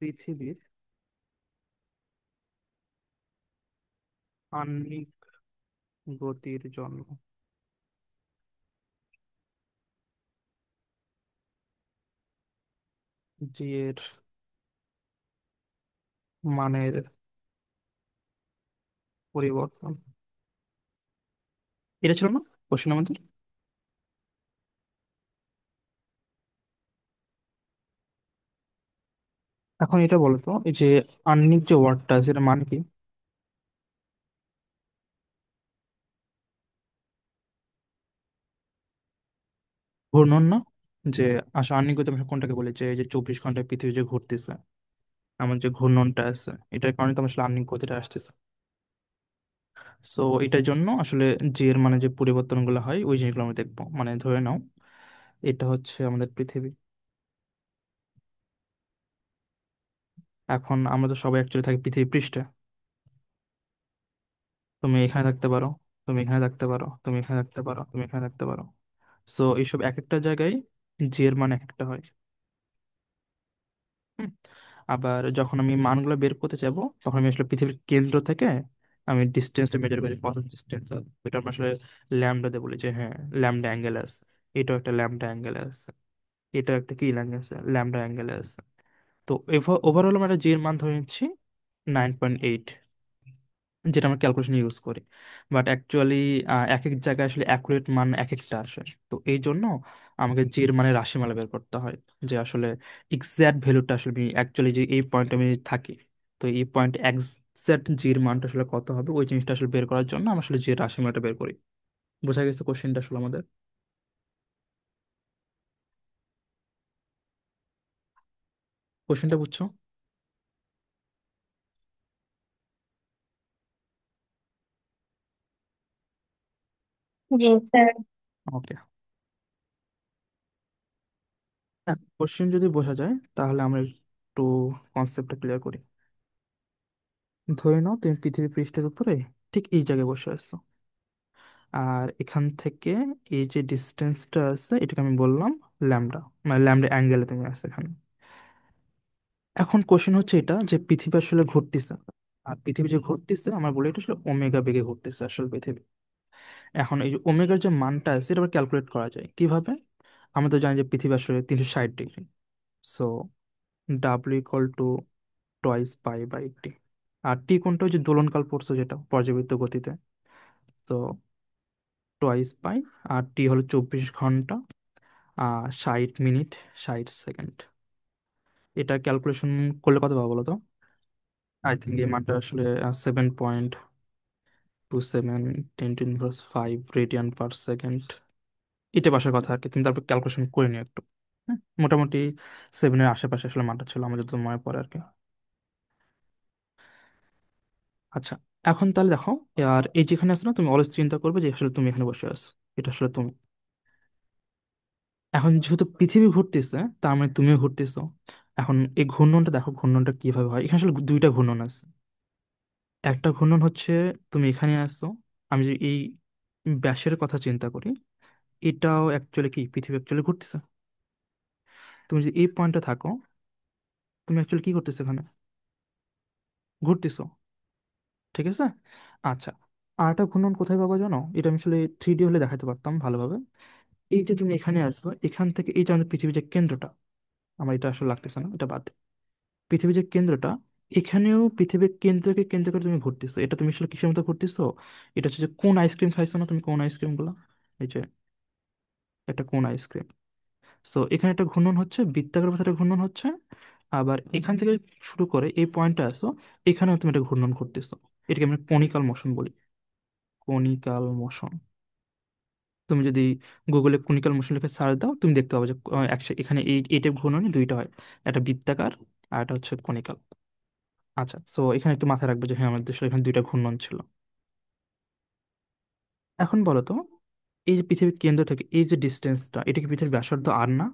পৃথিবীর আহ্নিক গতির জন্য জি এর মানের পরিবর্তন। এটা ছিল না কোশ্চেন আমাদের? এখন এটা বলো তো, এই যে আহ্নিক যে ওয়ার্ডটা আছে এটা মানে কি? ঘূর্ণন না? যে আসলে আহ্নিক গতি আমরা কোনটাকে বলি, যে এই যে 24 ঘন্টায় পৃথিবী যে ঘুরতেছে, আমার যে ঘূর্ণনটা আছে এটার কারণে তো আসলে আহ্নিক গতিটা আসতেছে। সো এটার জন্য আসলে জি এর মানে যে পরিবর্তনগুলো হয় ওই জিনিসগুলো আমরা দেখবো। মানে ধরে নাও এটা হচ্ছে আমাদের পৃথিবী। এখন আমরা তো সবাই অ্যাকচুয়ালি থাকি পৃথিবী পৃষ্ঠে। তুমি এখানে থাকতে পারো, তুমি এখানে থাকতে পারো, তুমি এখানে থাকতে পারো, তুমি এখানে থাকতে পারো। সো এইসব এক একটা জায়গায় জি এর মান এক একটা হয়। হুম। আবার যখন আমি মানগুলো বের করতে যাব, তখন আমি আসলে পৃথিবীর কেন্দ্র থেকে আমি ডিস্টেন্সটা মেজার করি, কত ডিস্টেন্স আছে এটা আমরা আসলে ল্যামডা দিয়ে বলি যে হ্যাঁ ল্যামডা অ্যাঙ্গেল আছে। এটাও একটা ল্যামডা অ্যাঙ্গেল আছে, এটা একটা কি অ্যাঙ্গেল আছে, ল্যামডা অ্যাঙ্গেল আছে। তো ওভারঅল আমরা জি এর মান ধরে নিচ্ছি 9.8, যেটা আমরা ক্যালকুলেশন ইউজ করি। বাট অ্যাকচুয়ালি এক এক জায়গায় আসলে অ্যাকুরেট মান এক একটা আসে। তো এই জন্য আমাকে জির মানে রাশিমালা বের করতে হয়, যে আসলে এক্সাক্ট ভ্যালুটা আসলে আমি অ্যাকচুয়ালি যে এই পয়েন্টে আমি থাকি, তো এই পয়েন্ট এক্সাক্ট জির মানটা আসলে কত হবে ওই জিনিসটা আসলে বের করার জন্য আমরা আসলে জির রাশিমালাটা বের করি। বোঝা গেছে কোশ্চেনটা আসলে আমাদের? কোশ্চেনটা বুঝছো? জি স্যার। ওকে। হ্যাঁ, কোশ্চেন যদি বোঝা যায় তাহলে আমরা একটু কনসেপ্টটা ক্লিয়ার করি। ধরে নাও তুমি পৃথিবী পৃষ্ঠের উপরে ঠিক এই জায়গায় বসে আছো, আর এখান থেকে এই যে ডিস্টেন্সটা আছে এটাকে আমি বললাম ল্যামডা, মানে ল্যামডা অ্যাঙ্গেলে তুমি আছে এখানে। এখন কোশ্চেন হচ্ছে এটা যে পৃথিবী আসলে ঘুরতেছে, আর পৃথিবী যে ঘুরতেছে আমরা বলি এটা আসলে ওমেগা বেগে ঘুরতেছে আসলে পৃথিবী। এখন এই যে ওমেগার যে মানটা আছে এটা আবার ক্যালকুলেট করা যায় কিভাবে? আমরা তো জানি যে পৃথিবী আসলে 360 degree. So W equal to twice pi by T. আর টি কোনটা, ওই যে দোলনকাল পড়ছে যেটা পর্যাবৃত্ত গতিতে। তো টয়েস পাই, আর টি হলো 24 ঘন্টা, 60 মিনিট 60 সেকেন্ড। এটা ক্যালকুলেশন করলে কত পাবো বলো তো? আই থিঙ্ক এই মানটা আসলে 7.27 10⁻⁵রেডিয়ান পার সেকেন্ড। এটা বাসার কথা আর কি, তুমি তারপর ক্যালকুলেশন করে নিও একটু। হ্যাঁ, মোটামুটি 7-এর আশেপাশে আসলে মানটা ছিল আমার যত মনে পড়ে আর কি। আচ্ছা, এখন তাহলে দেখো, আর এই যেখানে আছে না, তুমি অলওয়েজ চিন্তা করবে যে আসলে তুমি এখানে বসে আছো, এটা আসলে তুমি। এখন যেহেতু পৃথিবী ঘুরতেছে তার মানে তুমিও ঘুরতেছো। এখন এই ঘূর্ণনটা দেখো, ঘূর্ণনটা কিভাবে হয়। এখানে আসলে দুইটা ঘূর্ণন আছে। একটা ঘূর্ণন হচ্ছে তুমি এখানে আসছো, আমি যে এই ব্যাসের কথা চিন্তা করি, এটাও অ্যাকচুয়ালি কি পৃথিবী অ্যাকচুয়ালি ঘুরতেছে। তুমি যে এই পয়েন্টে থাকো, তুমি অ্যাকচুয়ালি কি করতেছো এখানে? ঘুরতেছো, ঠিক আছে। আচ্ছা, আর একটা ঘূর্ণন কোথায় পাবো জানো? এটা আমি আসলে 3D হলে দেখাতে পারতাম ভালোভাবে। এই যে তুমি এখানে আসছো, এখান থেকে এই যে আমাদের পৃথিবীর যে কেন্দ্রটা, আমার এটা আসলে লাগতেছে না, এটা বাদ। পৃথিবীর যে কেন্দ্রটা, এখানেও পৃথিবীর কেন্দ্রকে কেন্দ্র করে তুমি ঘুরতেছো। এটা তুমি আসলে কিসের মতো ঘুরতেছো? এটা হচ্ছে যে কোন আইসক্রিম খাইছো না তুমি, কোন আইসক্রিম গুলো, এই যে একটা কোন আইসক্রিম। সো এখানে একটা ঘূর্ণন হচ্ছে, বৃত্তাকার পথে একটা ঘূর্ণন হচ্ছে। আবার এখান থেকে শুরু করে এই পয়েন্টটা আসো, এখানেও তুমি একটা ঘূর্ণন করতেছো। এটাকে আমরা কনিকাল মোশন বলি, কনিকাল মোশন। তুমি যদি গুগলে কনিকাল মোশন লিখে সার্চ দাও তুমি দেখতে পাবে যে এখানে এই টাইপ ঘূর্ণনই দুইটা হয়, একটা বৃত্তাকার আর একটা হচ্ছে কনিকাল। আচ্ছা, সো এখানে একটু মাথায় রাখবে যে হ্যাঁ আমাদের দেশে এখানে দুইটা ঘূর্ণন ছিল। এখন বলো তো, এই যে পৃথিবীর কেন্দ্র থেকে এই যে ডিস্টেন্সটা, এটা কি পৃথিবীর ব্যাসার্ধ আর না?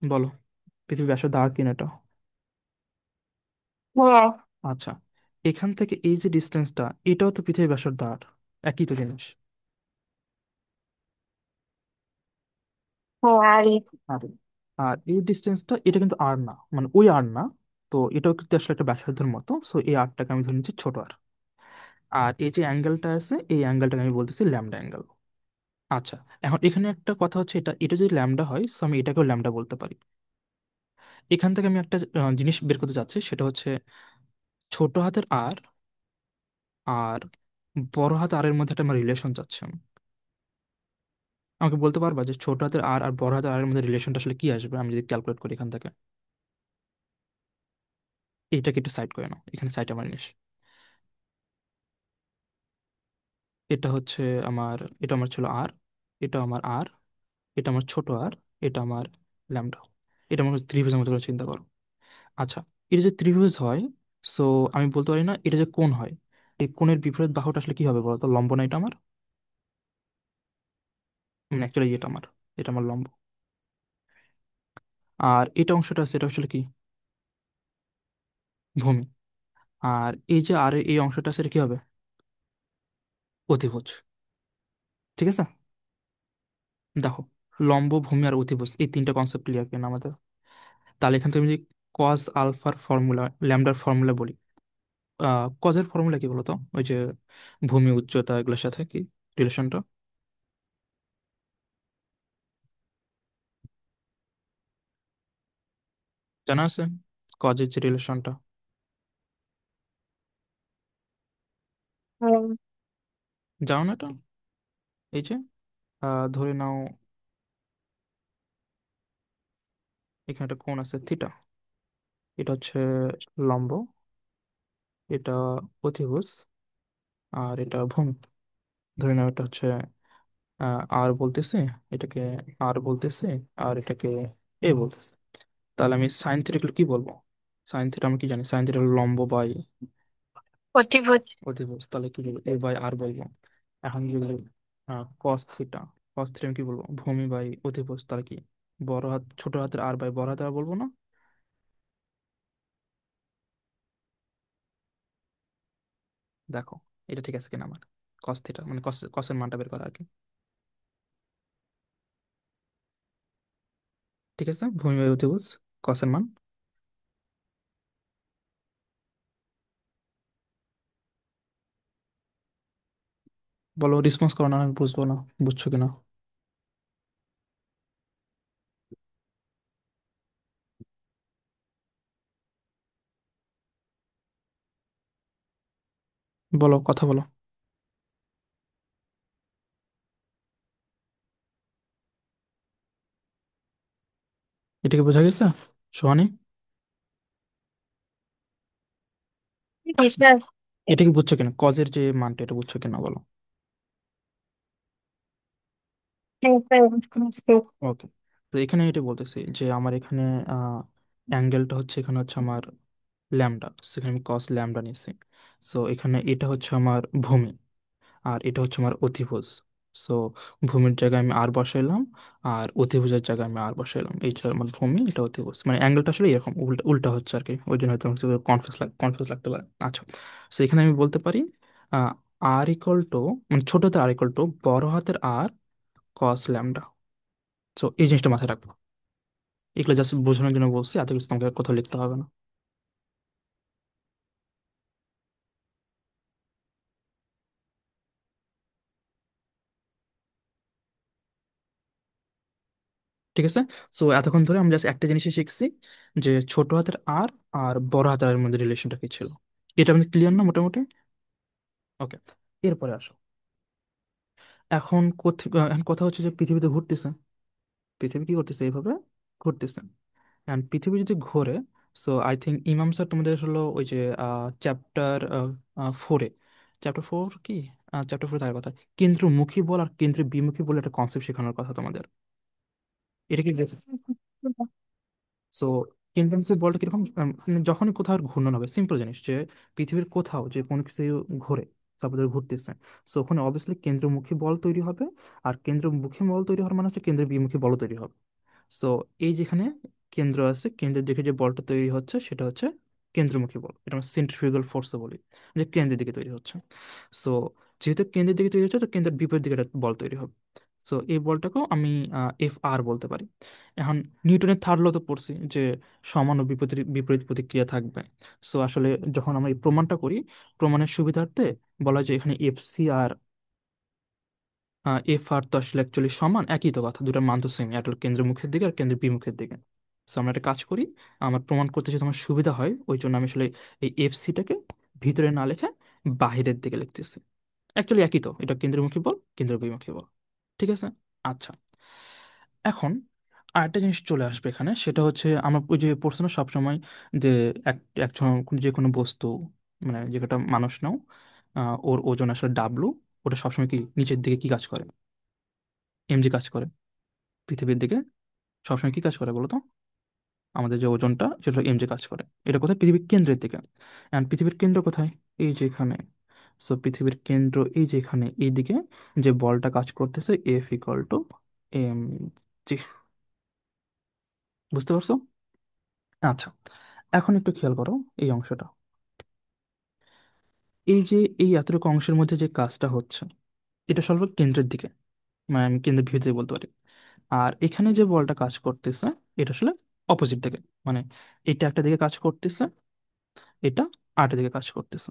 বলো, পৃথিবীর ব্যাসার্ধ আর কিনা এটা? হ্যাঁ। আচ্ছা, এখান থেকে এই যে ডিস্টেন্সটা, এটাও তো পৃথিবীর ব্যাসার্ধ আর, একই তো জিনিস। হ্যাঁ, আর আর আর এই ডিস্টেন্সটা এটা কিন্তু আর না, মানে ওই আর না। তো এটাও কিন্তু আসলে একটা ব্যাসার্ধের মতো, সো এই আরটাকে আমি ধরে নিচ্ছি ছোট আর। আর এই যে অ্যাঙ্গেলটা আছে, এই অ্যাঙ্গেলটাকে আমি বলতেছি ল্যামডা অ্যাঙ্গেল। আচ্ছা, এখন এখানে একটা কথা হচ্ছে, এটা এটা যদি ল্যামডা হয়, সো আমি এটাকেও ল্যামডা বলতে পারি। এখান থেকে আমি একটা জিনিস বের করতে চাচ্ছি, সেটা হচ্ছে ছোট হাতের আর আর বড় হাত আর এর মধ্যে একটা আমার রিলেশন চাচ্ছি আমি। আমাকে বলতে পারবা যে ছোট হাতের আর আর বড় হাতের আর এর মধ্যে রিলেশনটা আসলে কি আসবে, আমি যদি ক্যালকুলেট করি এখান থেকে? এইটাকে একটু সাইড করে নাও, এখানে সাইড আমার জিনিস। এটা হচ্ছে আমার, এটা আমার ছিল আর, এটা আমার আর, এটা আমার ছোট আর, এটা আমার ল্যামডা। এটা আমার ত্রিভুজের মতো করে চিন্তা করো। আচ্ছা, এটা যে ত্রিভুজ হয়, সো আমি বলতে পারি না এটা যে কোণ হয়। এই কোণের বিপরীত বাহুটা আসলে কি হবে বলো তো? লম্ব না এটা আমার, মানে অ্যাকচুয়ালি এটা আমার লম্ব। আর এটা অংশটা আছে, এটা আসলে কি? ভূমি। আর এই যে আর এই অংশটা আছে, এটা কি হবে? অতিভুজ। ঠিক আছে, দেখো, লম্ব, ভূমি আর অতিভুজ, এই তিনটা কনসেপ্ট ক্লিয়ার কেন আমাদের? তাহলে এখান থেকে আমি যদি কজ আলফার ফর্মুলা, ল্যামডার ফর্মুলা বলি, কজের ফর্মুলা কি বলতো? ওই যে ভূমি, উচ্চতা, এগুলোর সাথে কি রিলেশনটা জানা আছে? কজের যে রিলেশনটা, জানো না এটা? এই যে ধরে নাও, এখানে একটা কোণ আছে থিটা, এটা হচ্ছে লম্ব, এটা অতিভুজ, আর এটা ভূমি। ধরে নাও এটা হচ্ছে আর বলতেছে, এটাকে আর বলতেছে, আর এটাকে এ বলতেছে। তাহলে আমি সাইন থিটা কি বলবো? সাইন থিটা আমি কি জানি? সাইন থিটা লম্ব বাই প্রতিভূত। অধিভুজ, তাহলে কি বলবো? এ বাই আর বলবো। এখন যদি কস থিটা, কস থিটা আমি কি বলবো? ভূমি বাই অধিভুজ, তাহলে কি বড় হাত ছোট হাতের আর বাই বড় হাতের আর বলবো না? দেখো এটা ঠিক আছে কিনা আমার? কস থিটা মানে কসের মানটা বের করা আর কি। ঠিক আছে, ভূমি বাই অধিভুজ, কসের মান। বলো, রেসপন্স করো না, আমি বুঝবো না বুঝছো কিনা। বলো, কথা বলো। এটা কি বোঝা গেছে সোহানি? জি স্যার। এটা কি বুঝছো কিনা, কজের যে মানটা, এটা বুঝছো কিনা বলো? হ্যাঁ স্যার, বুঝতে পারছি। ওকে, তো এখানে এটা বলতেছি যে আমার এখানে অ্যাঙ্গেলটা হচ্ছে, এখানে হচ্ছে আমার ল্যামডা, সেখানে আমি কস ল্যামডা নিয়েছি। সো এখানে এটা হচ্ছে আমার ভূমি, আর এটা হচ্ছে আমার অতিভুজ। সো ভূমির জায়গায় আমি আর বসাইলাম, আর অতিভুজের জায়গায় আমি আর বসাইলাম। এইটা আমার ভূমি, এটা অতিভুজ, মানে অ্যাঙ্গেলটা আসলে এরকম উল্টা উল্টা হচ্ছে আর কি, ওই জন্য হয়তো কনফিউজ লাগতে পারে। আচ্ছা, সো এখানে আমি বলতে পারি আর ইকুয়াল টু, মানে ছোট হাতের আর ইকুয়াল টু বড় হাতের আর কস ল্যামডা। সো এই জিনিসটা মাথায় রাখবো, এগুলো জাস্ট বোঝানোর জন্য বলছি, এত কিছু তোমাকে কোথাও লিখতে হবে না। ঠিক আছে, সো এতক্ষণ ধরে আমরা জাস্ট একটা জিনিসই শিখছি, যে ছোট হাতের আর আর বড় হাতের আর এর মধ্যে রিলেশনটা কি ছিল। এটা আমাদের ক্লিয়ার না মোটামুটি? ওকে, এরপরে আসো। এখন কথা হচ্ছে যে পৃথিবীতে ঘুরতেছে, পৃথিবী কি করতেছে? এইভাবে ঘুরতেছে। অ্যান্ড পৃথিবী যদি ঘোরে, সো আই থিঙ্ক ইমাম স্যার তোমাদের হলো ওই যে চ্যাপ্টার 4-এ, চ্যাপ্টার 4 কি, চ্যাপ্টার 4 থাকার কথা, কেন্দ্রমুখী বল আর কেন্দ্র বিমুখী বলে একটা কনসেপ্ট শেখানোর কথা তোমাদের। এটা কি? সো ইন্টার্নশিপ হচ্ছে বলটা কিরকম, মানে যখনই কোথাও ঘূর্ণন হবে, সিম্পল জিনিস, যে পৃথিবীর কোথাও যে কোনো কিছু ঘোরে, সাপোজ ঘুরতেছে, সো ওখানে অবভিয়াসলি কেন্দ্রমুখী বল তৈরি হবে। আর কেন্দ্রমুখী বল তৈরি হওয়ার মানে হচ্ছে কেন্দ্র বিমুখী বল তৈরি হবে। সো এই যেখানে কেন্দ্র আছে, কেন্দ্রের দিকে যে বলটা তৈরি হচ্ছে সেটা হচ্ছে কেন্দ্রমুখী বল, এটা আমরা সেন্ট্রিফিউগাল ফোর্সও বলি, যে কেন্দ্রের দিকে তৈরি হচ্ছে। সো যেহেতু কেন্দ্রের দিকে তৈরি হচ্ছে, তো কেন্দ্রের বিপরীত দিকে একটা বল তৈরি হবে। সো এই বলটাকেও আমি এফ আর বলতে পারি। এখন নিউটনের থার্ড ল তো পড়ছি যে সমান ও বিপরীত বিপরীত প্রতিক্রিয়া থাকবে। সো আসলে যখন আমরা এই প্রমাণটা করি, প্রমাণের সুবিধার্থে বলা যায় এখানে এফ সি আর এফ আর তো আসলে অ্যাকচুয়ালি সমান, একই তো কথা, দুটার মান তো সেম, একটা হলো কেন্দ্রের মুখের দিকে আর কেন্দ্রের বিমুখের দিকে। সো আমরা একটা কাজ করি, আমার প্রমাণ করতে যদি আমার সুবিধা হয় ওই জন্য আমি আসলে এই এফ সিটাকে ভিতরে না লিখে বাহিরের দিকে লিখতেছি। অ্যাকচুয়ালি একই তো, এটা কেন্দ্রমুখী বল, কেন্দ্র বিমুখী বল। ঠিক আছে। আচ্ছা, এখন আরেকটা জিনিস চলে আসবে এখানে, সেটা হচ্ছে আমার ওই যে প্রশ্ন সবসময় যে এক একজন যে কোনো বস্তু, মানে যে কটা মানুষ নাও, ওর ওজন আসলে ডাব্লু, ওটা সবসময় কি নিচের দিকে কি কাজ করে? এমজি কাজ করে। পৃথিবীর দিকে সবসময় কি কাজ করে বলো তো? আমাদের যে ওজনটা সেটা এমজি কাজ করে। এটা কোথায়? পৃথিবীর কেন্দ্রের দিকে। অ্যান্ড পৃথিবীর কেন্দ্র কোথায়? এই যে এখানে। সো পৃথিবীর কেন্দ্র এই যে এখানে, এই দিকে যে বলটা কাজ করতেছে F equal to M G. বুঝতে পারছো? আচ্ছা, এখন একটু খেয়াল করো এই অংশটা। এই যে এই এতটুকু অংশের মধ্যে যে কাজটা হচ্ছে, এটা সর্ব কেন্দ্রের দিকে, মানে আমি কেন্দ্রের ভিতরে বলতে পারি। আর এখানে যে বলটা কাজ করতেছে এটা আসলে অপোজিট দিকে, মানে এটা একটা দিকে কাজ করতেছে, এটা আরেকটা দিকে কাজ করতেছে।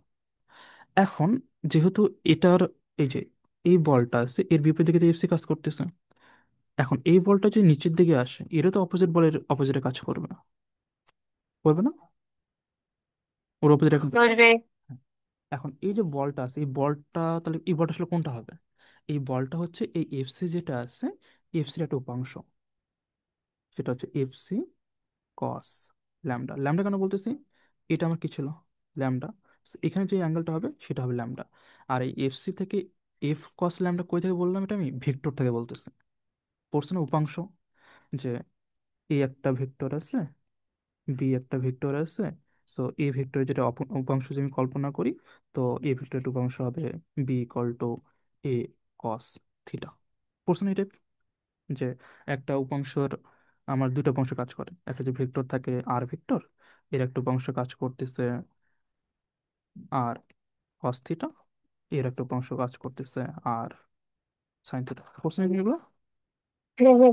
এখন যেহেতু এটার এই যে এই বলটা আছে এর বিপরীত দিকে এফসি কাজ করতেছে, এখন এই বলটা যে নিচের দিকে আসে এটা তো অপোজিট বলের অপোজিটে কাজ করবে না? করবে না? ওর অপোজিটে। করবে। এখন এই যে বলটা আছে এই বলটা, তাহলে এই বলটা আসলে কোনটা হবে? এই বলটা হচ্ছে এই এফসি যেটা আছে, এফসির একটা উপাংশ, সেটা হচ্ছে এফসি কস ল্যামডা। ল্যামডা কেন বলতেছি? এটা আমার কি ছিল? ল্যামডা। এখানে যে অ্যাঙ্গেলটা হবে সেটা হবে ল্যামডা। আর এই এফসি থেকে এফ কস ল্যামডা কই থেকে বললাম? এটা আমি ভেক্টর থেকে বলতেছি। পড়ছে না উপাংশ, যে এ একটা ভেক্টর আছে, বি একটা ভেক্টর আছে। সো এ ভেক্টরের যেটা উপাংশ যদি আমি কল্পনা করি, তো এ ভেক্টরের উপাংশ হবে B equal to A cos theta. পড়ছে না এটা? যে একটা উপাংশের আমার দুটো উপাংশ কাজ করে, একটা যে ভেক্টর থাকে আর ভেক্টর, এর একটা উপাংশ কাজ করতেছে আর কস থিটা, এর একটা উপাংশ কাজ করতেছে আর সাইন থিটা। পড়ছে না এগুলো? হ্যাঁ, হ্যাঁ,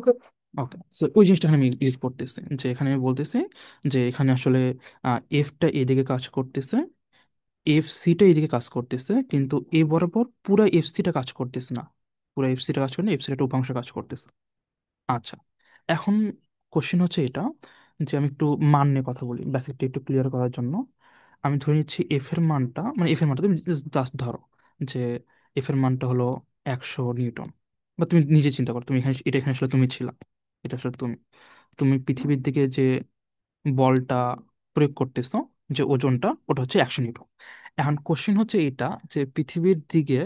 ওকে, সো ওই জিনিসটা এখানে আমি ইউজ করতেছি, যে এখানে আমি বলতেছি যে এখানে আসলে এফটা এদিকে কাজ করতেছে, এফ সিটা এদিকে কাজ করতেছে, কিন্তু এ বরাবর পুরো এফ সিটা কাজ করতেছে না। পুরো এফ সিটা কাজ করে না, এফ সিটা একটা উপাংশ কাজ করতেছে। আচ্ছা, এখন কোশ্চেন হচ্ছে এটা, যে আমি একটু মান নিয়ে কথা বলি বেসিকটা একটু ক্লিয়ার করার জন্য। আমি ধরে নিচ্ছি এফ এর মানটা, মানে এফ এর মানটা তুমি জাস্ট ধরো যে এফ এর মানটা হলো 100 নিউটন। বা তুমি নিজে চিন্তা করো, তুমি এখানে, এটা এখানে আসলে তুমি ছিলা, এটা আসলে তুমি, তুমি পৃথিবীর দিকে যে বলটা প্রয়োগ করতেছো, যে ওজনটা ওটা হচ্ছে 100 নিউটন। এখন কোশ্চেন হচ্ছে এটা, যে পৃথিবীর দিকে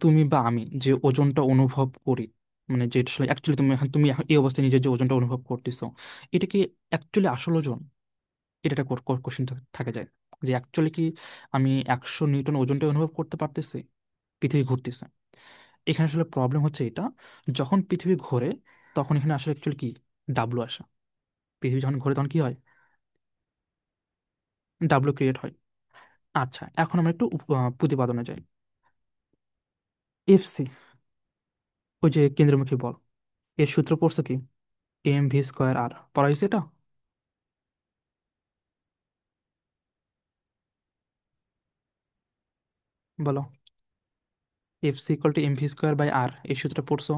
তুমি বা আমি যে ওজনটা অনুভব করি, মানে যে আসলে অ্যাকচুয়ালি তুমি এখন এই অবস্থায় নিজের যে ওজনটা অনুভব করতেছো, এটা কি অ্যাকচুয়ালি আসল ওজন? এটা একটা কোশ্চেন থাকে যায়, যে অ্যাকচুয়ালি কি আমি 100 নিউটন ওজনটা অনুভব করতে পারতেছি? পৃথিবী ঘুরতেছে। এখানে আসলে প্রবলেম হচ্ছে এটা, যখন পৃথিবী ঘোরে তখন এখানে আসলে অ্যাকচুয়ালি কি ডাব্লু আসে। পৃথিবী যখন ঘোরে তখন কি হয়? ডাব্লু ক্রিয়েট হয়। আচ্ছা, এখন আমরা একটু প্রতিপাদনে যাই। এফসি, ওই যে কেন্দ্রমুখী বল, এর সূত্র পড়ছে কি? এম ভি স্কোয়ার আর, পড়া হয়েছে এটা? বলো। FC equal to M V square by R, এই সূত্রটা পড়ছো?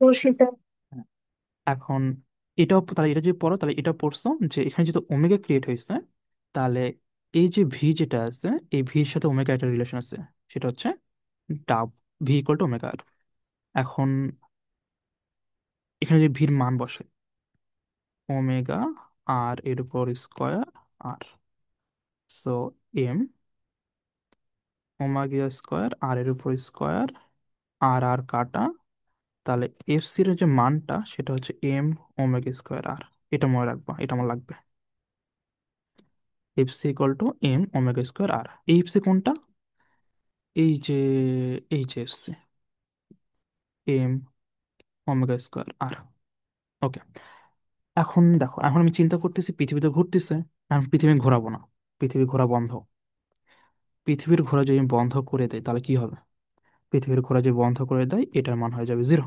বর্ষিত। হ্যাঁ। এখন এটাও তাহলে, এটা যদি পড়ো তাহলে এটা পড়ছো যে এখানে যেহেতু ওমেগা ক্রিয়েট হয়েছে, তাহলে এই যে ভি যেটা আছে, এই ভির সাথে ওমেগা একটা রিলেশন আছে, সেটা হচ্ছে ডাব, ভি ইকুয়াল টু ওমেগা আর। এখন এখানে যে ভির মান বসে, ওমেগা আর এর উপর স্কোয়ার আর, সো এম ওমেগা স্কোয়ার আর এর উপর স্কোয়ার, আর আর কাটা, তাহলে এফ সির যে মানটা সেটা হচ্ছে এম ওমেগা স্কোয়ার আর। এটা মনে রাখবা, এটা আমার লাগবে। F C equal to M omega square R. এই এফ সি কোনটা? এই যে, এই যে F C, M omega square R. Okay, এখন দেখো, এখন আমি চিন্তা করতেছি পৃথিবীতে ঘুরতেছে, আমি পৃথিবী ঘোরাবো না, পৃথিবী ঘোরা বন্ধ। পৃথিবীর ঘোরা যদি আমি বন্ধ করে দেয় তাহলে কি হবে? পৃথিবীর ঘোরা যে বন্ধ করে দেয়, এটার মান হয়ে যাবে জিরো।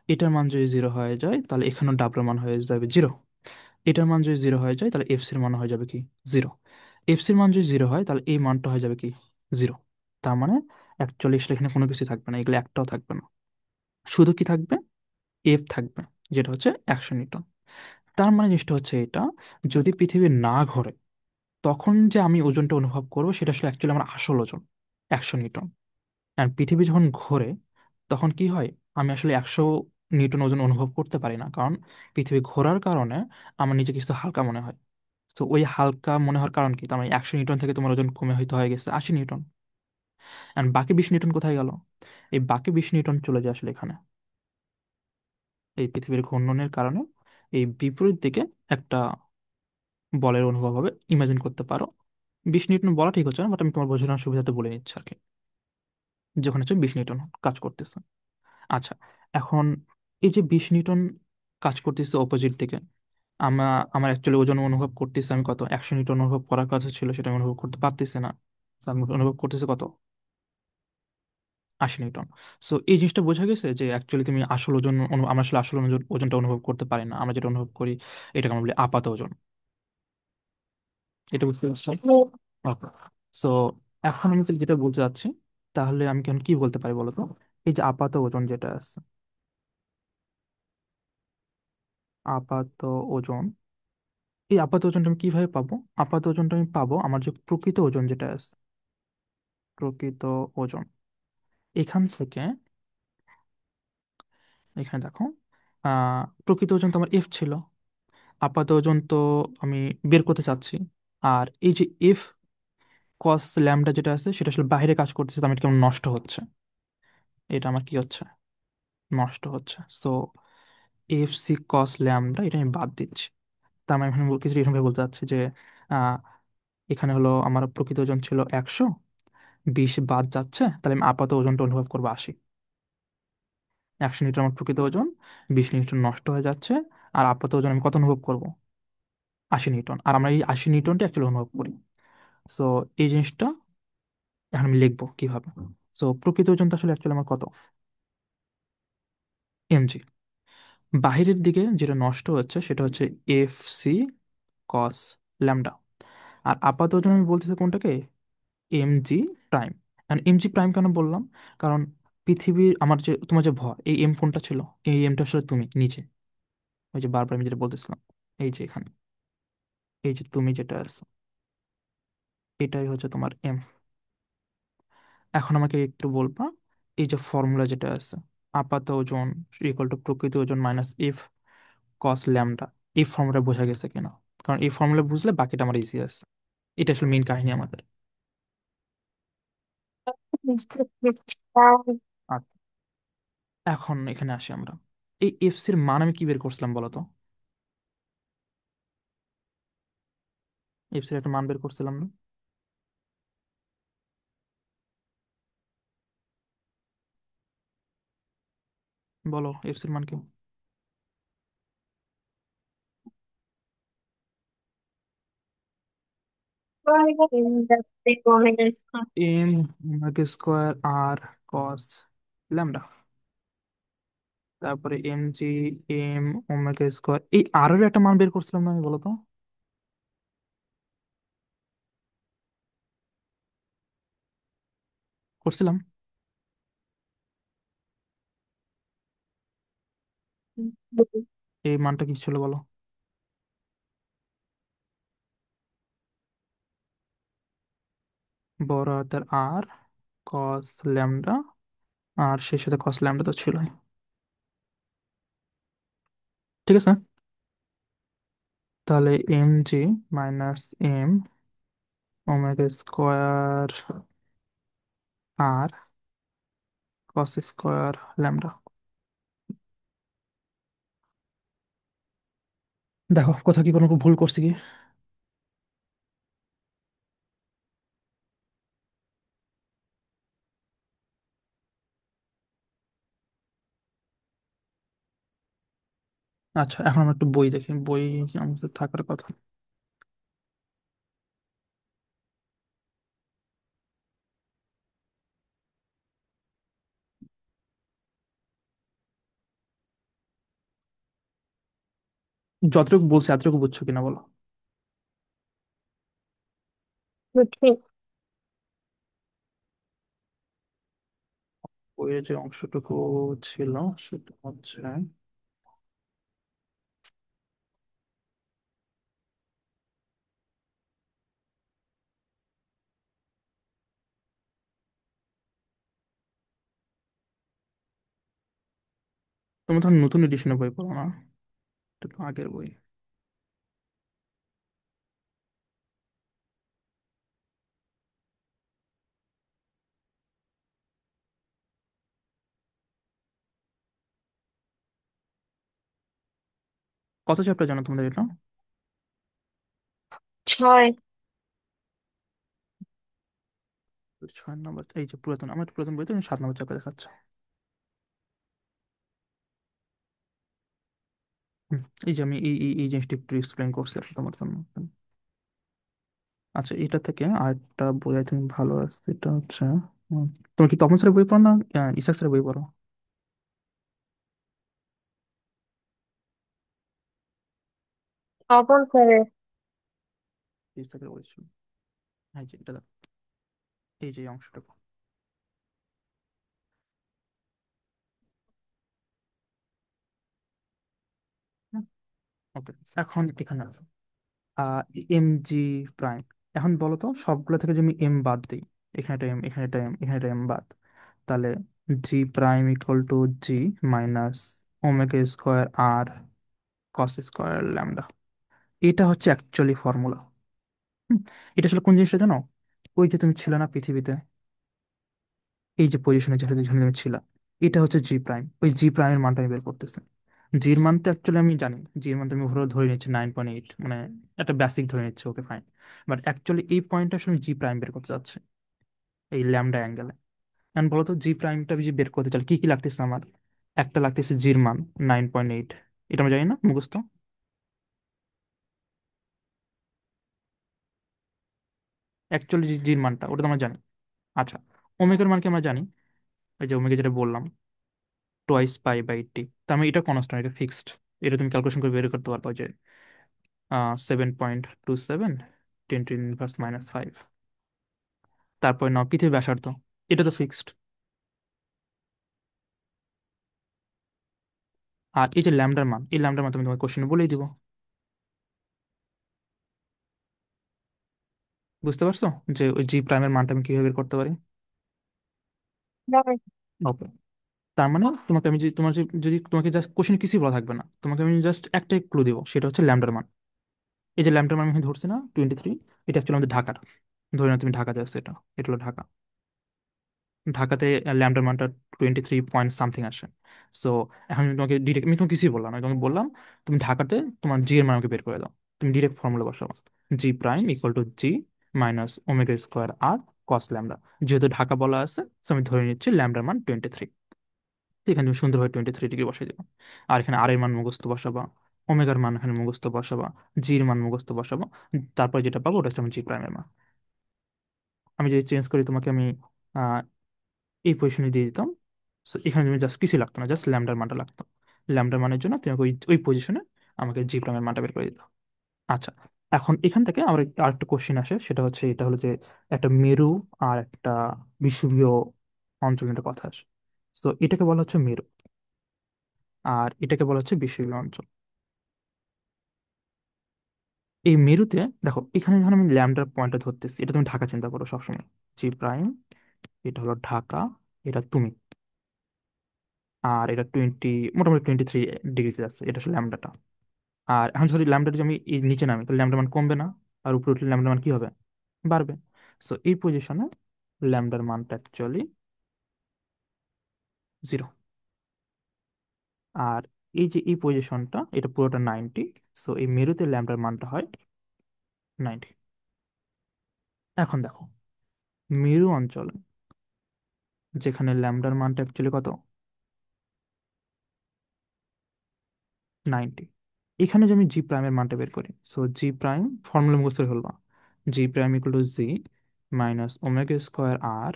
এটার মান যদি জিরো হয়ে যায় তাহলে এখানেও ডাবলের মান হয়ে যাবে জিরো। এটার মান যদি জিরো হয়ে যায় তাহলে এফসির মান হয়ে যাবে কি জিরো। এফসির মান যদি জিরো হয় তাহলে এই মানটা হয়ে যাবে কি জিরো। তার মানে অ্যাকচুয়ালি এখানে কোনো কিছু থাকবে না, এগুলো একটাও থাকবে না। শুধু কি থাকবে, এফ থাকবে, যেটা হচ্ছে 100 নিউটন। তার মানে জিনিসটা হচ্ছে এটা, যদি পৃথিবী না ঘোরে তখন যে আমি ওজনটা অনুভব করবো সেটা আসলে অ্যাকচুয়ালি আমার আসল ওজন 100 নিউটন। আর পৃথিবী যখন ঘোরে তখন কি হয়, আমি আসলে 100 নিউটন ওজন অনুভব করতে পারি না, কারণ পৃথিবী ঘোরার কারণে আমার নিজে কিছু হালকা মনে হয়। তো ওই হালকা মনে হওয়ার কারণ কি, তার মানে 100 নিউটন থেকে তোমার ওজন কমে হয়তো হয়ে গেছে 80 নিউটন। আর বাকি 20 নিউটন কোথায় গেল? এই বাকি 20 নিউটন চলে যায় আসলে এখানে, এই পৃথিবীর ঘূর্ণনের কারণে এই বিপরীত দিকে একটা বলের অনুভব হবে, ইমাজিন করতে পারো। 20 নিউটন বলা ঠিক হচ্ছে না, বাট আমি তোমার বোঝানোর সুবিধাতে বলে নিচ্ছি আর কি, যখন হচ্ছে 20 নিউটন কাজ করতেছে। আচ্ছা, এখন এই যে 20 নিউটন কাজ করতেছে অপোজিট দিকে, আমার আমার অ্যাকচুয়ালি ওজন অনুভব করতেছে আমি কত, 100 নিউটন অনুভব করার কথা ছিল সেটা আমি অনুভব করতে পারতেছি না। So, আমি অনুভব করতেছি কত, 80 নিউটন। সো এই জিনিসটা বোঝা গেছে যে অ্যাকচুয়ালি তুমি আসল ওজন আমরা আসলে আসল ওজনটা অনুভব করতে পারি না, আমরা যেটা অনুভব করি এটাকে আমরা বলি আপাত ওজন। এটা বুঝতে পারছো? ওকে। সো এখন আমি যেটা বলতে চাচ্ছি, তাহলে আমি কেন কি বলতে পারি বলো তো, এই যে আপাত ওজন যেটা আছে, আপাত ওজন, এই আপাত ওজনটা আমি কিভাবে পাবো? আপাত ওজনটা আমি পাবো আমার যে প্রকৃত ওজন যেটা আছে, প্রকৃত ওজন, এখান থেকে, এখানে দেখো, প্রকৃত ওজন তো আমার এফ ছিল, আপাত ওজন তো আমি বের করতে চাচ্ছি। আর এই যে এফ কস ল্যামডা যেটা আছে সেটা আসলে বাইরে কাজ করতেছে, তো আমার কেমন নষ্ট হচ্ছে, এটা আমার কি হচ্ছে, নষ্ট হচ্ছে। So F C cos lambda এটা আমি বাদ দিচ্ছি। তার মানে এখানে কিছু এরকম বলতে চাচ্ছি যে আহ, এখানে হলো আমার প্রকৃত ওজন ছিল 100, 20 বাদ যাচ্ছে, তাহলে আমি আপাত ওজনটা অনুভব করবো 80। 100 নিউটন আমার প্রকৃত ওজন, 20 নিউটন নষ্ট হয়ে যাচ্ছে, আর আপাত ওজন আমি কত অনুভব করবো, 80 নিউটন। আর আমরা এই 80 নিউটনটা অ্যাকচুয়ালি অনুভব করি। সো এই জিনিসটা এখন আমি লিখবো কিভাবে। সো প্রকৃত ওজনটা আসলে অ্যাকচুয়ালি আমার কত, এমজি। বাহিরের দিকে যেটা নষ্ট হচ্ছে সেটা হচ্ছে এফ সি কস ল্যামডা। আর আপাত ওজন আমি বলতেছি কোনটাকে, MG prime. And MG prime কেন বললাম, কারণ পৃথিবীর আমার যে তোমার যে ভর, এই এম কোনটা ছিল, এই এমটা আসলে তুমি নিচে, ওই যে বারবার আমি যেটা বলতেছিলাম, এই যে এখানে, এই যে তুমি যেটা আছো, এটাই হচ্ছে তোমার এম। এখন আমাকে একটু বলবা, এই যে ফর্মুলা যেটা আছে, আপাত ওজন ইকুয়াল টু প্রকৃত ওজন মাইনাস এফ কস ল্যামডা, এই ফর্মুলা বোঝা গেছে কিনা? কারণ এই ফর্মুলা বুঝলে বাকিটা আমার ইজি আছে। এটা আসলে মেইন কাহিনী আমাদের। আচ্ছা, এখন এখানে আসি আমরা, এই এফসির মান আমি কি বের করছিলাম বলো তো, এফসির একটা মান বের করছিলাম না? বলো এফসির মান কি? এম ওমেগা স্কোয়ার আর কস ল্যামডা, তারপরে M G M omega square, এই আর এর একটা মান বের করছিলাম না আমি, বলো তো? করছিলাম। এই মানটা কি ছিল বলো? বড় হাতের আর কস ল্যামডা, আর সেই সাথে কস ল্যামডা তো ছিলই। ঠিক আছে, তাহলে M G minus M omega square আর কস স্কোয়ার ল্যামডা। দেখো কোথাও কি কোনো ভুল করছি কি? আচ্ছা, এখন আমরা একটু বই দেখি, বই আমাদের থাকার কথা। যতটুকু বলছি এতটুকু বুঝছো কিনা বলো। বুঝছি। ওই যে অংশটুকু ছিল সেটা হচ্ছে, তুমি তখন নতুন এডিশনের বই পড়ো না, এটা তো আগের বই। কত চ্যাপ্টার জানো তোমাদের এটা? 6। 6 নম্বর, এই যে পুরাতন, আমার পুরাতন বইতে 7 নম্বর চ্যাপ্টার দেখাচ্ছে। হুম, এই যে আমি এই জিনিসটা একটু এক্সপ্লেন করছি আর কি তোমার জন্য। আচ্ছা, এটা থেকে আরেকটা বই আই থিঙ্ক ভালো আছে, এটা হচ্ছে, উম, তুমি কি তপন স্যারের বই পড়ো না ইসাক স্যারের বই পড়ো? তপন স্যারের। ইসাকের বই ছিল, এই যে এটা দেখো, এই যে এই অংশটা। ওকে, এখন এখানে আছে এম জি প্রাইম। এখন বলো তো সবগুলো থেকে যদি আমি এম বাদ দিই, এখানে একটা এম, এখানে একটা এম, এখানে একটা এম বাদ, তাহলে G prime equal to G minus omega square R cos square lambda. এটা হচ্ছে অ্যাকচুয়ালি ফর্মুলা। এটা আসলে কোন জিনিসটা জানো? ওই যে তুমি ছিল না পৃথিবীতে, এই যে পজিশনে যেখানে যেখানে তুমি ছিল, এটা হচ্ছে জি প্রাইম। ওই জি প্রাইমের মানটা আমি বের করতেছি। জির মান তো অ্যাকচুয়ালি আমি জানি, জির মান তো আমি ধরে ধরে নিচ্ছি 9.8, মানে একটা বেসিক ধরে নিচ্ছি, ওকে ফাইন। বাট অ্যাকচুয়ালি এই পয়েন্টটা আসলে আমি জি প্রাইম বের করতে চাচ্ছি, এই ল্যামডা অ্যাঙ্গেলে। এখন বলো তো জি প্রাইমটা যে বের করতে চাই কি কি লাগতেছে আমার? একটা লাগতেছে জির মান 9.8, এটা আমি জানি না মুখস্থ। অ্যাকচুয়ালি জির মানটা ওটা তো আমরা জানি। আচ্ছা, ওমেগার মান কি আমরা জানি, এই যে ওমেগা যেটা বললাম, টোয়াইস পাই বাই টি। তার মানে এটা কনস্ট্যান্ট, এটা ফিক্সড। এটা তুমি ক্যালকুলেশন করে বের করতে পারবে যে 7.27 টেন টু ইনভার্স -5। তারপর নাও পৃথিবী ব্যাসার্ধ, এটা তো ফিক্সড। আর এই যে ল্যামডার মান, এই ল্যামডার মান তুমি তোমার কোশ্চেনে বলেই দিব। বুঝতে পারছো যে ওই জি প্রাইমের মানটা আমি কিভাবে বের করতে পারি? হ্যাঁ। ওকে, তার মানে তোমাকে আমি যদি তোমার যদি তোমাকে জাস্ট কোশ্চেনে কিছুই বলা থাকবে না, তোমাকে আমি জাস্ট একটাই ক্লু দিব, সেটা হচ্ছে ল্যামডার মান। এই যে ল্যামডার মান আমি এখানে ধরছি না 23, এটা অ্যাকচুয়ালি আমাদের ঢাকার। ধরে না তুমি ঢাকাতে আসছো, এটা এটা হলো ঢাকা। ঢাকাতে ল্যামডার মানটা 23 পয়েন্ট সামথিং আসে। সো এখন আমি তোমাকে ডিরেক্ট, আমি তোমাকে কিছুই বললাম না, আমি তোমাকে বললাম তুমি ঢাকাতে তোমার জি এর মান আমাকে বের করে দাও। তুমি ডিরেক্ট ফর্মুলা বসাও, G prime equal to G minus omega square R cos lambda. যেহেতু ঢাকা বলা আছে, so আমি ধরে নিচ্ছি ল্যামডার মান 23। এখানে তুমি সুন্দরভাবে 23 ডিগ্রি বসাই দেবো। আর এখানে আর এর মান মুখস্থ বসাবা, ওমেগার মান এখানে মুখস্থ বসাবা, জির মান মুখস্থ বসাবা। তারপর যেটা পাবো ওটা হচ্ছে আমার জি প্রাইমের মান। আমি যদি চেঞ্জ করি তোমাকে আমি এই পজিশনে দিয়ে দিতাম। So, এখানে তুমি জাস্ট কিছু লাগতো না, জাস্ট ল্যামডার মানটা লাগতো। ল্যামডার মানের জন্য তোমাকে ওই ওই পজিশনে আমাকে জি প্রাইমের মানটা বের করে দিত। আচ্ছা, এখন এখান থেকে আমার আরেকটা কোশ্চেন আসে, সেটা হচ্ছে এটা হলো যে একটা মেরু আর একটা বিষুবীয় অঞ্চল নিয়ে একটা কথা আসে। তো এটাকে বলা হচ্ছে মেরু, আর এটাকে বলা হচ্ছে বিষুবীয় অঞ্চল। এই মেরুতে দেখো, এখানে যখন আমি ল্যামডার পয়েন্টটা ধরতেছি, এটা তুমি ঢাকা চিন্তা করো সবসময়, জি প্রাইম, এটা হলো ঢাকা, এটা তুমি, আর এটা মোটামুটি 23 ডিগ্রিতে আছে, এটা হচ্ছে ল্যামডাটা। আর এখন যদি ল্যামডাটা যদি আমি এই নিচে নামি, তাহলে ল্যামডার মান কমবে না, আর উপরে উঠলে ল্যামডার মান কি হবে? বাড়বে। সো এই পজিশনে ল্যামডার মানটা অ্যাকচুয়ালি 0। আর এই যে এই পজিশনটা, এটা পুরোটা 90। সো এই মেরুতে ল্যামডার মানটা হয় 90। এখন দেখো, মেরু অঞ্চলে যেখানে ল্যামডার মানটা অ্যাকচুয়ালি কত, 90, এখানে যে আমি জি প্রাইমের মানটা বের করি, সো জি প্রাইম ফর্মুলা মুখস্থ করে ফেলবা, G prime equal to G minus omega square R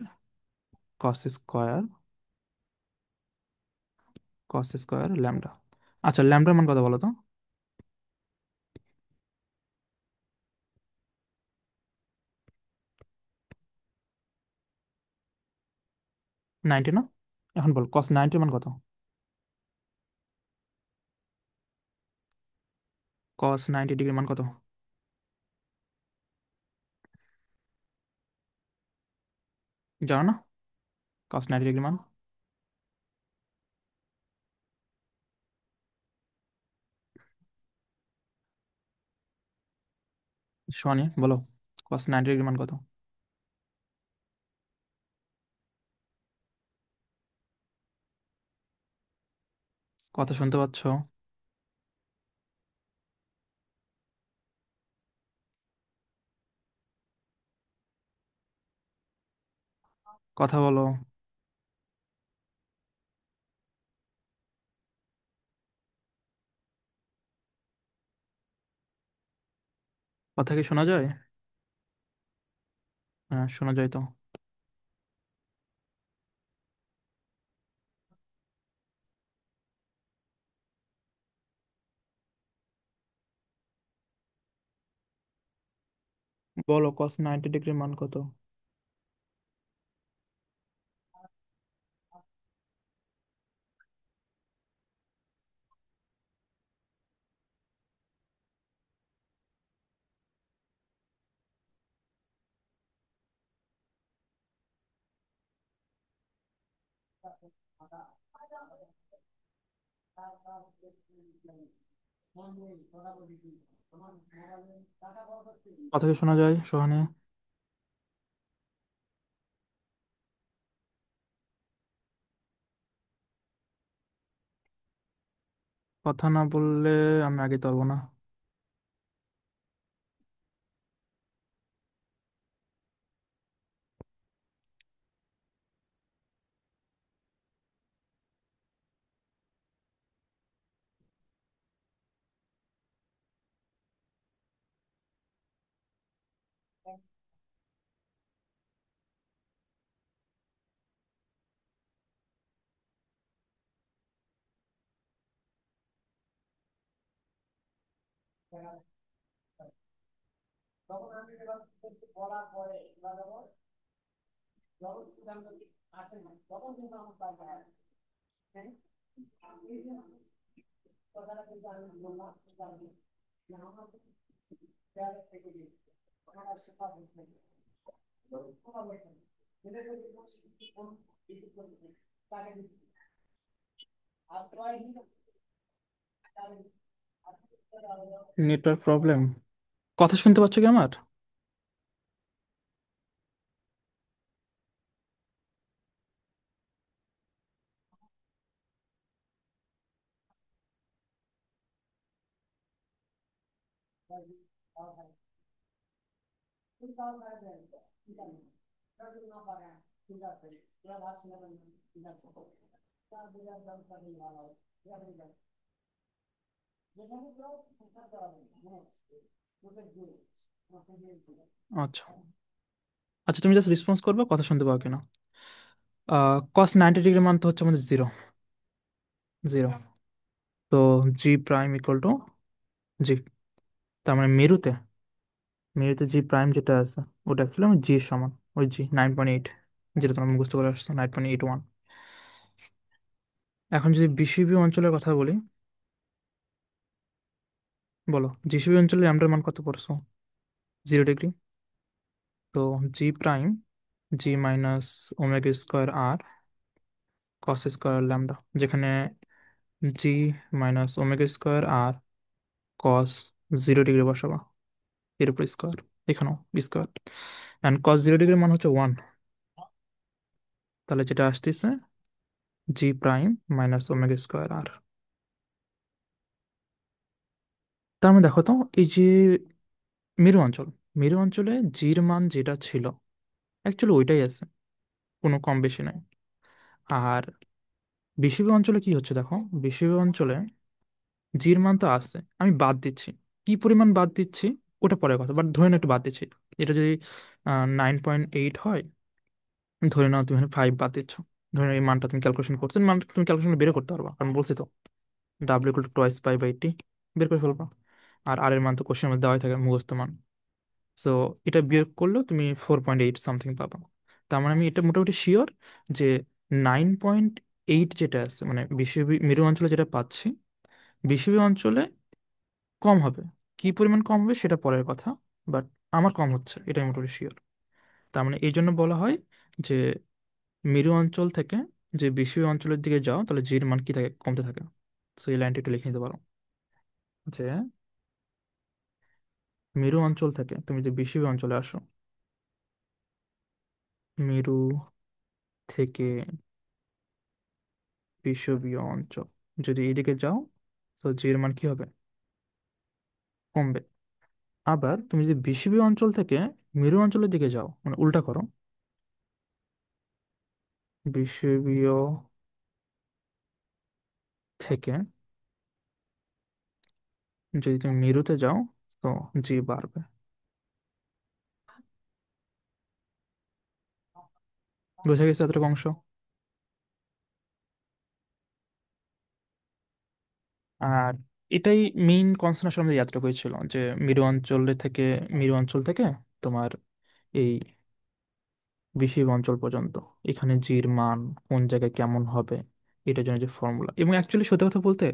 cos square, cos square lambda. আচ্ছা, ল্যামডার মান কত বলো তো? 90 না? এখন বল কস 90 মান কত? কস 90 ডিগ্রি মান কত? জানো না কস 90 ডিগ্রি মান? সোয়ানি বলো, কস 90 ডিগ্রি মান কত? কথা শুনতে পাচ্ছ? কথা বলো। কথা কি শোনা যায়? হ্যাঁ শোনা যায় তো। বলো কস 90 ডিগ্রি মান কত? কথা কি শোনা যায় সোহানি? কথা না বললে আমি আগে পারবো না। Network problem. কথা শুনতে পাচ্ছ কি আমার? আচ্ছা, আচ্ছা তুমি জাস্ট রেসপন্স করবে কথা শুনতে পাও কিনা। কস 90 ডিগ্রি মান তো হচ্ছে আমাদের জিরো। জিরো। তো জি প্রাইম ইকুয়াল টু জি। তার মানে মেরুতে, মেরুতে জি প্রাইম যেটা আছে ওটা অ্যাকচুয়ালি আমার জি এর সমান। ওই জি 9.8, যেটা তোমরা মুখস্থ করে আসছো, 9.81। এখন যদি বিসিবি অঞ্চলের কথা বলি, বলো জিসিবি অঞ্চলে ল্যামডার মান কত পড়ছো? 0 ডিগ্রি। তো জি প্রাইম জি মাইনাস ওমেগা স্কোয়ার আর কস স্কোয়ার ল্যামডা, যেখানে জি মাইনাস ওমেগা স্কোয়ার আর কস 0 ডিগ্রি বসাবা, এর উপর স্কোয়ার, এখানেও স্কোয়ার। অ্যান্ড কস 0 ডিগ্রির মান হচ্ছে 1। তাহলে যেটা আসতেছে জি প্রাইম মাইনাস ওমেগা স্কোয়ার আর। তার মানে দেখো তো, এই যে মেরু অঞ্চল, মেরু অঞ্চলে জির মান যেটা ছিল অ্যাকচুয়ালি ওইটাই আছে, কোনো কম বেশি নাই। আর বিষুবীয় অঞ্চলে কি হচ্ছে দেখো, বিষুবীয় অঞ্চলে জির মান তো আছে, আমি বাদ দিচ্ছি, কি পরিমাণ বাদ দিচ্ছি ওটা পরে কথা, বাট ধরে নাও একটু বাদ দিচ্ছি। এটা যদি 9.8 হয়, ধরে নাও তুমি 5 বাদ দিচ্ছ, ধরে নাও এই মানটা তুমি ক্যালকুলেশন করছো, এই মানটা তুমি ক্যালকুলেশন বের করতে পারবা, কারণ বলছি তো W equal to twice pi by T, বের করে ফেলবা। আর এর মান তো কোশ্চেনের মধ্যে দেওয়াই থাকে, মুখস্থ মান। সো এটা বিয়োগ করলেও তুমি 4.8 সামথিং পাবা। তার মানে আমি এটা মোটামুটি শিওর যে 9.8 যেটা আছে মানে বিষুবি মেরু অঞ্চলে যেটা পাচ্ছি, বিষুবীয় অঞ্চলে কম হবে। কি পরিমাণ কম হবে সেটা পরের কথা, বাট আমার কম হচ্ছে এটা আমি মোটামুটি শিওর। তার মানে এই জন্য বলা হয় যে মেরু অঞ্চল থেকে যে বিষুবীয় অঞ্চলের দিকে যাও তাহলে জির মান কি থাকে, কমতে থাকে। তো এই লাইনটা একটু লিখে নিতে পারো যে মেরু অঞ্চল থেকে তুমি যে বিষুবীয় অঞ্চলে আসো, মেরু থেকে বিষুবীয় অঞ্চল যদি এইদিকে যাও তো জির মান কি হবে, কমবে। আবার তুমি যদি বিষুবীয় অঞ্চল থেকে মেরু অঞ্চলের দিকে যাও মানে উল্টা করো, বিষুবীয় থেকে যদি তুমি মেরুতে যাও তো জি বাড়বে। বুঝা গেছে এতটুকু অংশ? আর এটাই মেইন কনসার্ন আসলে আমাদের এতটুকুই ছিল যে মেরু অঞ্চলে থেকে, মেরু অঞ্চল থেকে তোমার এই বিষুবীয় অঞ্চল পর্যন্ত এখানে জির মান কোন জায়গায় কেমন হবে, এটার জন্য যে ফর্মুলা। এবং অ্যাকচুয়ালি সত্যি কথা বলতে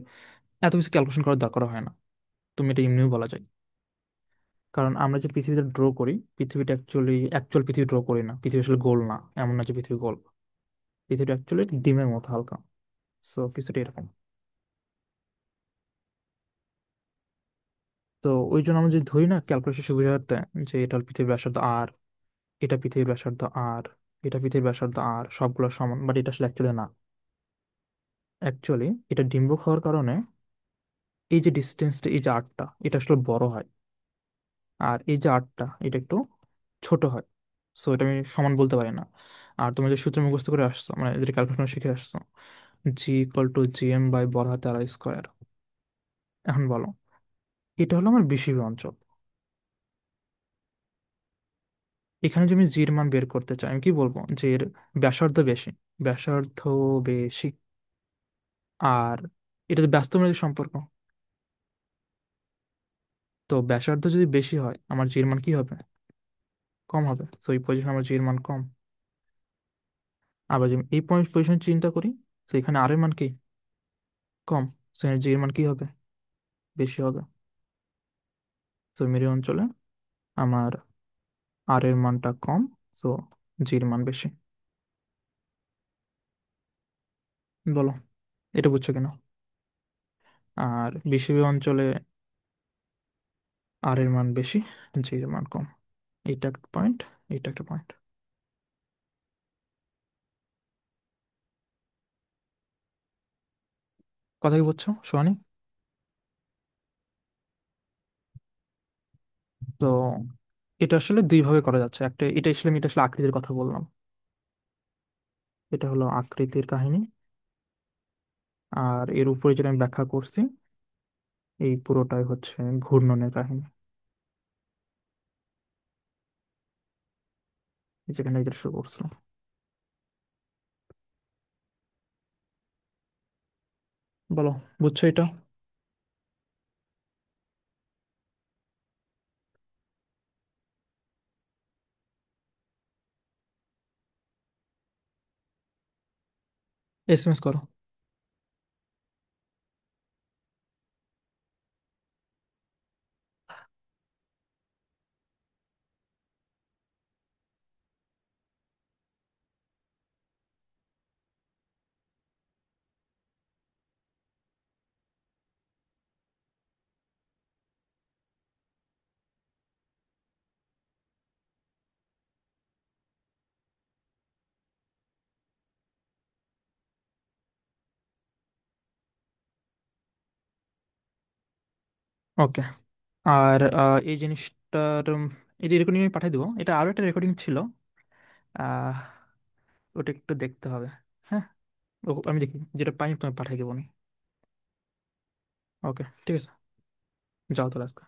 এত কিছু ক্যালকুলেশন করার দরকার হয় না, তুমি এটা এমনিও বলা যায়। কারণ আমরা যে পৃথিবীতে ড্র করি, পৃথিবীটা অ্যাকচুয়ালি অ্যাকচুয়াল পৃথিবী ড্র করি না, পৃথিবী আসলে গোল না। এমন না যে পৃথিবী গোল, পৃথিবীটা অ্যাকচুয়ালি ডিমের মতো হালকা। সো কিছুটা এরকম। তো ওই জন্য আমরা যদি ধরি না ক্যালকুলেশন সুবিধার্থে যে এটা হলো পৃথিবীর ব্যাসার্ধ আর, এটা পৃথিবীর ব্যাসার্ধ আর, এটা পৃথিবীর ব্যাসার্ধ আর, সবগুলো সমান, বাট এটা আসলে অ্যাকচুয়ালি না। অ্যাকচুয়ালি এটা ডিম্বক হওয়ার কারণে এই যে ডিস্টেন্সটা, এই যে আর্টটা, এটা আসলে বড় হয়। আর এই যে আর্টটা এটা একটু ছোট হয়। সো এটা আমি সমান বলতে পারি না। আর তুমি যে সূত্র মুখস্থ করে আসছো মানে যে ক্যালকুলেশন শিখে আসছো, G = GM/, বড় হাতে আর স্কোয়ার। এখন বলো, এটা হলো আমার বিষুবীয় অঞ্চল। এখানে যদি আমি জির মান বের করতে চাই আমি কি বলবো, যে এর ব্যাসার্ধ বেশি, ব্যাসার্ধ বেশি। আর এটা তো ব্যস্ত সম্পর্ক। তো ব্যাসার্ধ যদি বেশি হয় আমার জির মান কি হবে, কম হবে। তো এই পজিশন আমার জির মান কম। আবার যদি এই পজিশন চিন্তা করি, তো এখানে আর এর মান কি, কম। তো জির মান কি হবে, বেশি হবে। তো মেরু অঞ্চলে আমার আর এর মানটা কম, তো জির মান বেশি। বলো এটা বুঝছো কিনা? আর বিষুবীয় অঞ্চলে আর এর মান বেশি, জির মান কম। এটা একটা পয়েন্ট, এটা একটা পয়েন্ট। কথা কি বুঝছো সোহানি? তো এটা আসলে দুই ভাবে করা যাচ্ছে। একটা এটা আসলে আকৃতির কথা বললাম, এটা হলো আকৃতির কাহিনী। আর এর উপরে যেটা আমি ব্যাখ্যা করছি এই পুরোটাই হচ্ছে ঘূর্ণনের কাহিনী, যেখানে এটা শুরু করছিলাম। বলো, বুঝছো এটা? এসএমএস করো। ওকে। আর এই জিনিসটার এই রেকর্ডিং আমি পাঠিয়ে দেবো। এটা আরো একটা রেকর্ডিং ছিল, আহ ওটা একটু দেখতে হবে। হ্যাঁ, আমি দেখি যেটা পাই তোমায় পাঠিয়ে দেবো। ওকে ঠিক আছে, যাও তাহলে আজকে।